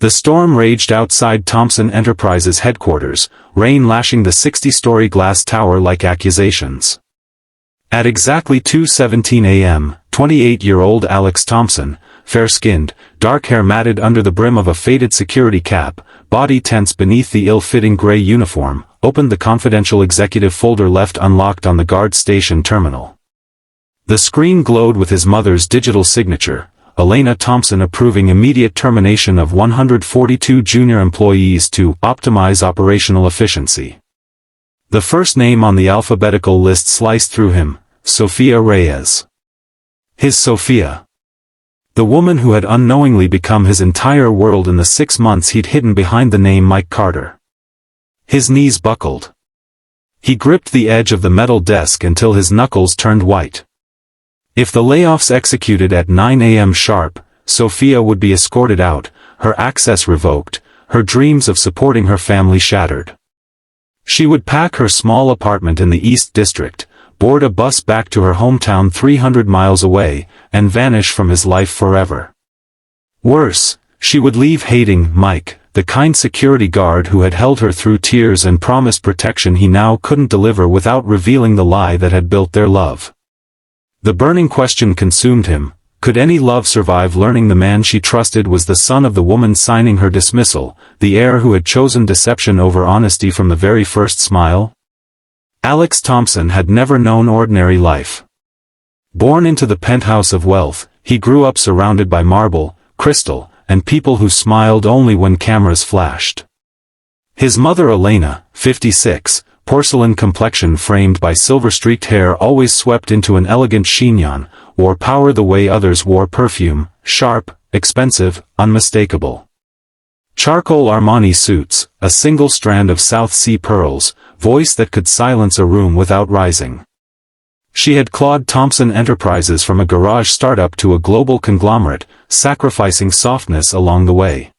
The storm raged outside Thompson Enterprises headquarters, rain lashing the 60-story glass tower like accusations. At exactly 2:17 a.m., 28-year-old Alex Thompson, fair-skinned, dark hair matted under the brim of a faded security cap, body tense beneath the ill-fitting gray uniform, opened the confidential executive folder left unlocked on the guard station terminal. The screen glowed with his mother's digital signature, Elena Thompson approving immediate termination of 142 junior employees to optimize operational efficiency. The first name on the alphabetical list sliced through him, Sophia Reyes. His Sophia. The woman who had unknowingly become his entire world in the 6 months he'd hidden behind the name Mike Carter. His knees buckled. He gripped the edge of the metal desk until his knuckles turned white. If the layoffs executed at 9 a.m. sharp, Sophia would be escorted out, her access revoked, her dreams of supporting her family shattered. She would pack her small apartment in the East District, board a bus back to her hometown 300 miles away, and vanish from his life forever. Worse, she would leave hating Mike, the kind security guard who had held her through tears and promised protection he now couldn't deliver without revealing the lie that had built their love. The burning question consumed him: could any love survive learning the man she trusted was the son of the woman signing her dismissal, the heir who had chosen deception over honesty from the very first smile? Alex Thompson had never known ordinary life. Born into the penthouse of wealth, he grew up surrounded by marble, crystal, and people who smiled only when cameras flashed. His mother Elena, 56, porcelain complexion framed by silver-streaked hair always swept into an elegant chignon, wore power the way others wore perfume, sharp, expensive, unmistakable. Charcoal Armani suits, a single strand of South Sea pearls, voice that could silence a room without rising. She had clawed Thompson Enterprises from a garage startup to a global conglomerate, sacrificing softness along the way.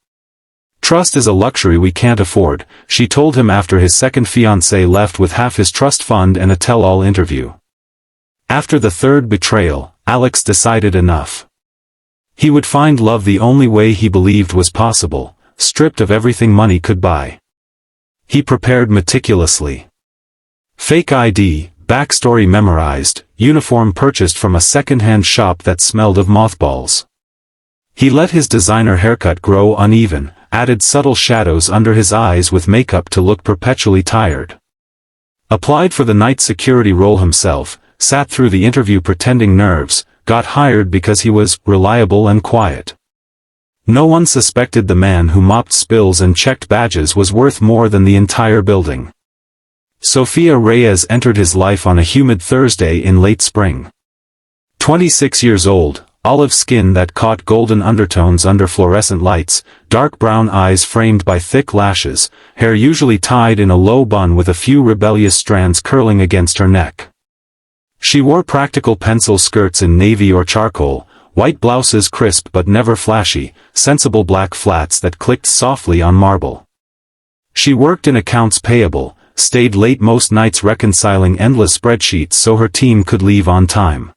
Trust is a luxury we can't afford, she told him after his second fiancée left with half his trust fund and a tell-all interview. After the third betrayal, Alex decided enough. He would find love the only way he believed was possible, stripped of everything money could buy. He prepared meticulously. Fake ID, backstory memorized, uniform purchased from a second-hand shop that smelled of mothballs. He let his designer haircut grow uneven, added subtle shadows under his eyes with makeup to look perpetually tired. Applied for the night security role himself, sat through the interview pretending nerves, got hired because he was reliable and quiet. No one suspected the man who mopped spills and checked badges was worth more than the entire building. Sophia Reyes entered his life on a humid Thursday in late spring. 26 years old, olive skin that caught golden undertones under fluorescent lights, dark brown eyes framed by thick lashes, hair usually tied in a low bun with a few rebellious strands curling against her neck. She wore practical pencil skirts in navy or charcoal, white blouses crisp but never flashy, sensible black flats that clicked softly on marble. She worked in accounts payable, stayed late most nights reconciling endless spreadsheets so her team could leave on time.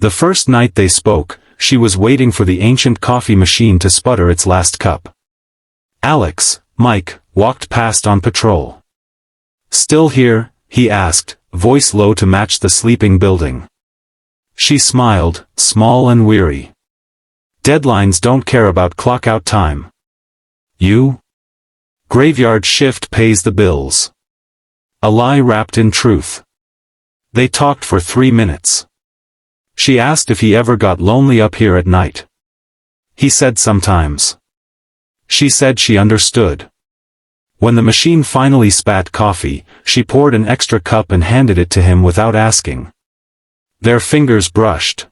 The first night they spoke, she was waiting for the ancient coffee machine to sputter its last cup. Alex, Mike, walked past on patrol. "Still here?" he asked, voice low to match the sleeping building. She smiled, small and weary. "Deadlines don't care about clock-out time. You? Graveyard shift pays the bills." A lie wrapped in truth. They talked for 3 minutes. She asked if he ever got lonely up here at night. He said sometimes. She said she understood. When the machine finally spat coffee, she poured an extra cup and handed it to him without asking. Their fingers brushed.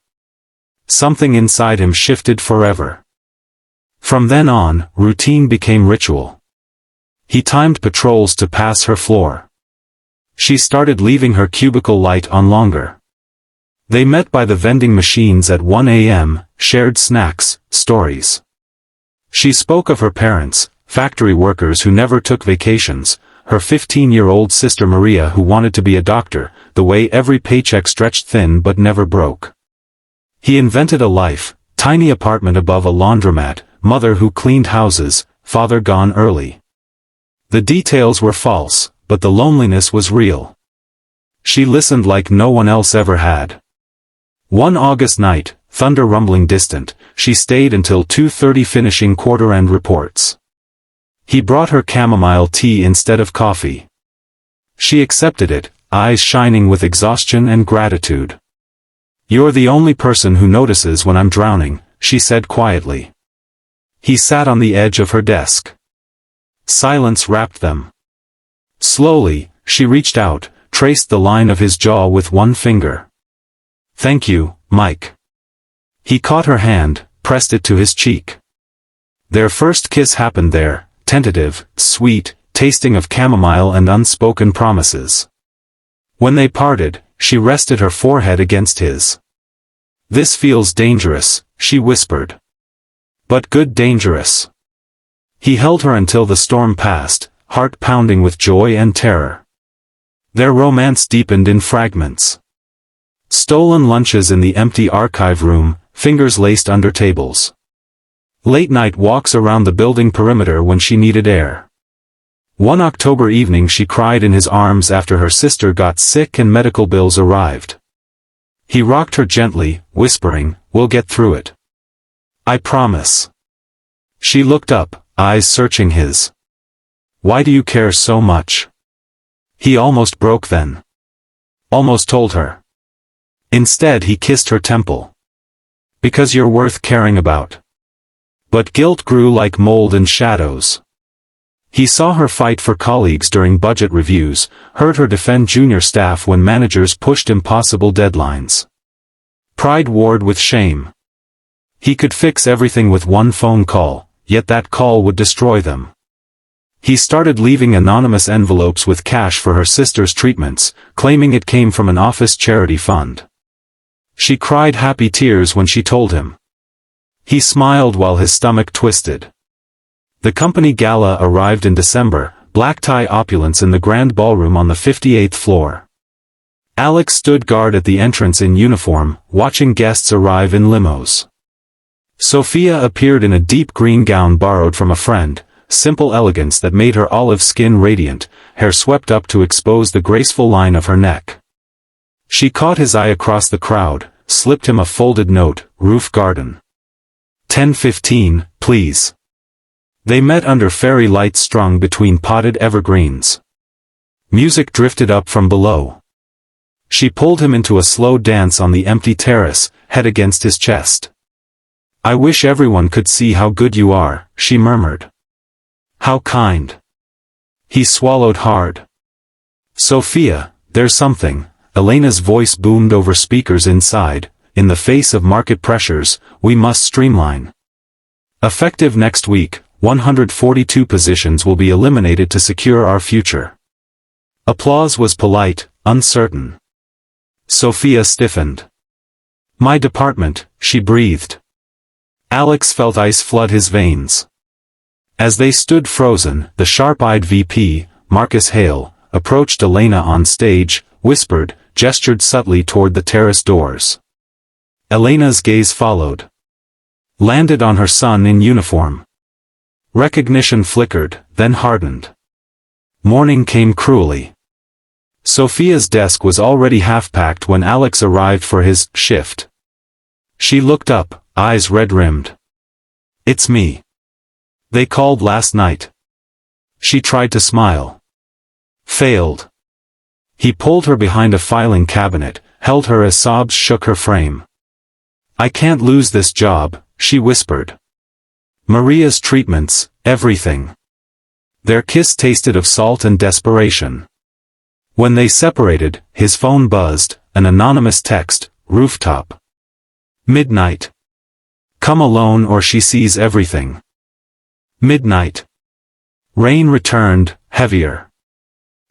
Something inside him shifted forever. From then on, routine became ritual. He timed patrols to pass her floor. She started leaving her cubicle light on longer. They met by the vending machines at 1 a.m., shared snacks, stories. She spoke of her parents, factory workers who never took vacations, her 15-year-old sister Maria who wanted to be a doctor, the way every paycheck stretched thin but never broke. He invented a life, tiny apartment above a laundromat, mother who cleaned houses, father gone early. The details were false, but the loneliness was real. She listened like no one else ever had. One August night, thunder rumbling distant, she stayed until 2:30 finishing quarter-end reports. He brought her chamomile tea instead of coffee. She accepted it, eyes shining with exhaustion and gratitude. "You're the only person who notices when I'm drowning," she said quietly. He sat on the edge of her desk. Silence wrapped them. Slowly, she reached out, traced the line of his jaw with one finger. "Thank you, Mike." He caught her hand, pressed it to his cheek. Their first kiss happened there, tentative, sweet, tasting of chamomile and unspoken promises. When they parted, she rested her forehead against his. "This feels dangerous," she whispered. "But good dangerous." He held her until the storm passed, heart pounding with joy and terror. Their romance deepened in fragments. Stolen lunches in the empty archive room, fingers laced under tables. Late-night walks around the building perimeter when she needed air. One October evening she cried in his arms after her sister got sick and medical bills arrived. He rocked her gently, whispering, "We'll get through it. I promise." She looked up, eyes searching his. "Why do you care so much?" He almost broke then. Almost told her. Instead he kissed her temple. "Because you're worth caring about." But guilt grew like mold and shadows. He saw her fight for colleagues during budget reviews, heard her defend junior staff when managers pushed impossible deadlines. Pride warred with shame. He could fix everything with one phone call, yet that call would destroy them. He started leaving anonymous envelopes with cash for her sister's treatments, claiming it came from an office charity fund. She cried happy tears when she told him. He smiled while his stomach twisted. The company gala arrived in December, black tie opulence in the grand ballroom on the 58th floor. Alex stood guard at the entrance in uniform, watching guests arrive in limos. Sophia appeared in a deep green gown borrowed from a friend, simple elegance that made her olive skin radiant, hair swept up to expose the graceful line of her neck. She caught his eye across the crowd, slipped him a folded note, "Roof Garden. 10:15, please." They met under fairy lights strung between potted evergreens. Music drifted up from below. She pulled him into a slow dance on the empty terrace, head against his chest. "I wish everyone could see how good you are," she murmured. "How kind." He swallowed hard. "Sophia, there's something," Elena's voice boomed over speakers inside, "in the face of market pressures, we must streamline. Effective next week, 142 positions will be eliminated to secure our future." Applause was polite, uncertain. Sophia stiffened. "My department," she breathed. Alex felt ice flood his veins. As they stood frozen, the sharp-eyed VP, Marcus Hale, approached Elena on stage, whispered, gestured subtly toward the terrace doors. Elena's gaze followed. Landed on her son in uniform. Recognition flickered, then hardened. Morning came cruelly. Sophia's desk was already half-packed when Alex arrived for his shift. She looked up, eyes red-rimmed. "It's me. They called last night." She tried to smile. Failed. He pulled her behind a filing cabinet, held her as sobs shook her frame. "I can't lose this job," she whispered. "Maria's treatments, everything." Their kiss tasted of salt and desperation. When they separated, his phone buzzed, an anonymous text, "Rooftop. Midnight. Come alone or she sees everything." Midnight. Rain returned, heavier.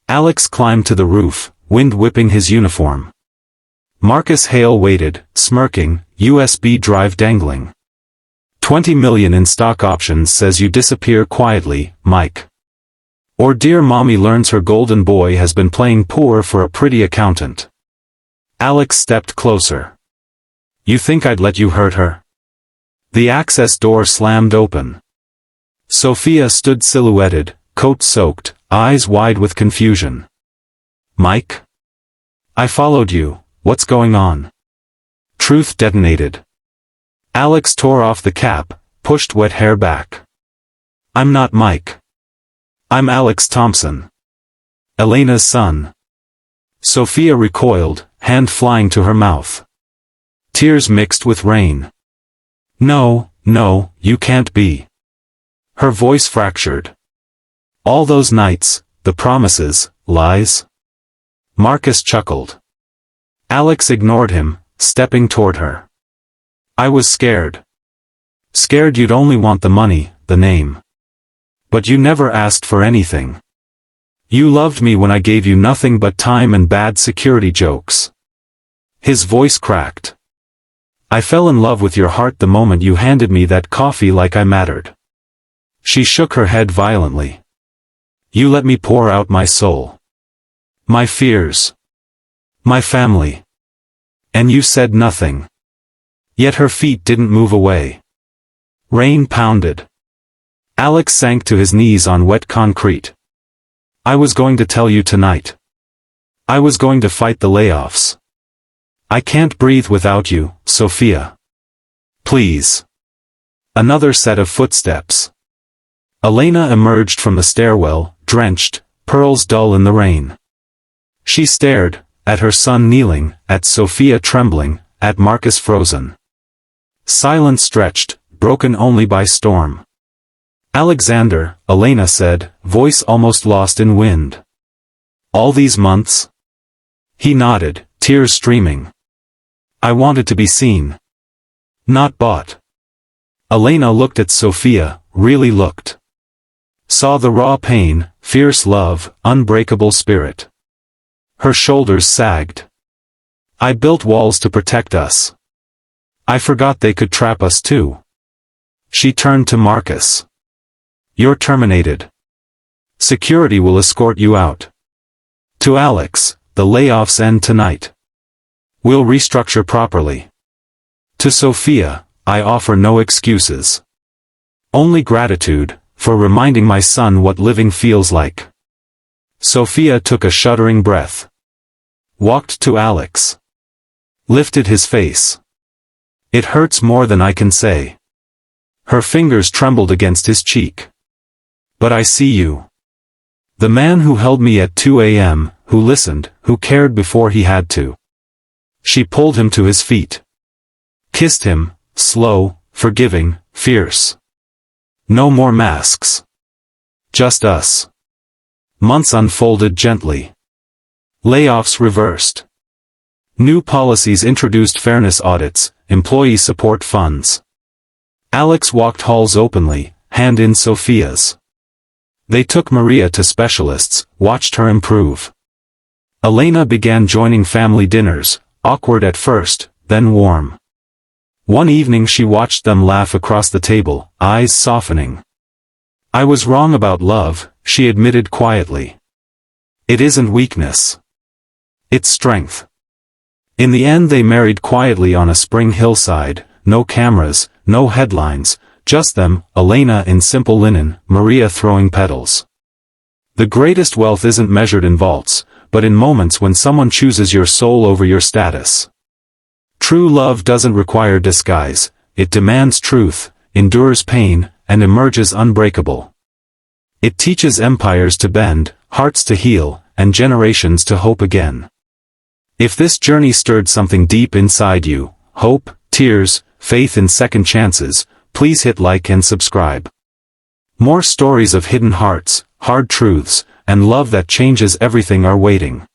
Alex climbed to the roof, wind whipping his uniform. Marcus Hale waited, smirking, USB drive dangling. 20 million in stock options says you disappear quietly, Mike. Or dear mommy learns her golden boy has been playing poor for a pretty accountant. Alex stepped closer. "You think I'd let you hurt her?" The access door slammed open. Sophia stood silhouetted, coat soaked, eyes wide with confusion. "Mike? I followed you, what's going on?" Truth detonated. Alex tore off the cap, pushed wet hair back. "I'm not Mike. I'm Alex Thompson. Elena's son." Sophia recoiled, hand flying to her mouth. Tears mixed with rain. "No, no, you can't be." Her voice fractured. "All those nights, the promises, lies?" Marcus chuckled. Alex ignored him, stepping toward her. "I was scared. Scared you'd only want the money, the name. But you never asked for anything. You loved me when I gave you nothing but time and bad security jokes." His voice cracked. "I fell in love with your heart the moment you handed me that coffee like I mattered." She shook her head violently. "You let me pour out my soul. My fears. My family. And you said nothing." Yet her feet didn't move away. Rain pounded. Alex sank to his knees on wet concrete. "I was going to tell you tonight. I was going to fight the layoffs. I can't breathe without you, Sophia. Please." Another set of footsteps. Elena emerged from the stairwell, drenched, pearls dull in the rain. She stared, at her son kneeling, at Sophia trembling, at Marcus frozen. Silence stretched, broken only by storm. "Alexander," Elena said, voice almost lost in wind. "All these months?" He nodded, tears streaming. "I wanted to be seen. Not bought." Elena looked at Sophia, really looked. Saw the raw pain, fierce love, unbreakable spirit. Her shoulders sagged. "I built walls to protect us. I forgot they could trap us too." She turned to Marcus. "You're terminated. Security will escort you out." To Alex, "The layoffs end tonight. We'll restructure properly." To Sophia, "I offer no excuses. Only gratitude, for reminding my son what living feels like." Sophia took a shuddering breath. Walked to Alex. Lifted his face. "It hurts more than I can say." Her fingers trembled against his cheek. "But I see you. The man who held me at 2 a.m., who listened, who cared before he had to." She pulled him to his feet. Kissed him, slow, forgiving, fierce. No more masks. Just us. Months unfolded gently. Layoffs reversed. New policies introduced fairness audits, employee support funds. Alex walked halls openly, hand in Sophia's. They took Maria to specialists, watched her improve. Elena began joining family dinners, awkward at first, then warm. One evening she watched them laugh across the table, eyes softening. "I was wrong about love," she admitted quietly. "It isn't weakness. It's strength." In the end they married quietly on a spring hillside, no cameras, no headlines, just them, Elena in simple linen, Maria throwing petals. The greatest wealth isn't measured in vaults, but in moments when someone chooses your soul over your status. True love doesn't require disguise, it demands truth, endures pain, and emerges unbreakable. It teaches empires to bend, hearts to heal, and generations to hope again. If this journey stirred something deep inside you, hope, tears, faith in second chances, please hit like and subscribe. More stories of hidden hearts, hard truths, and love that changes everything are waiting.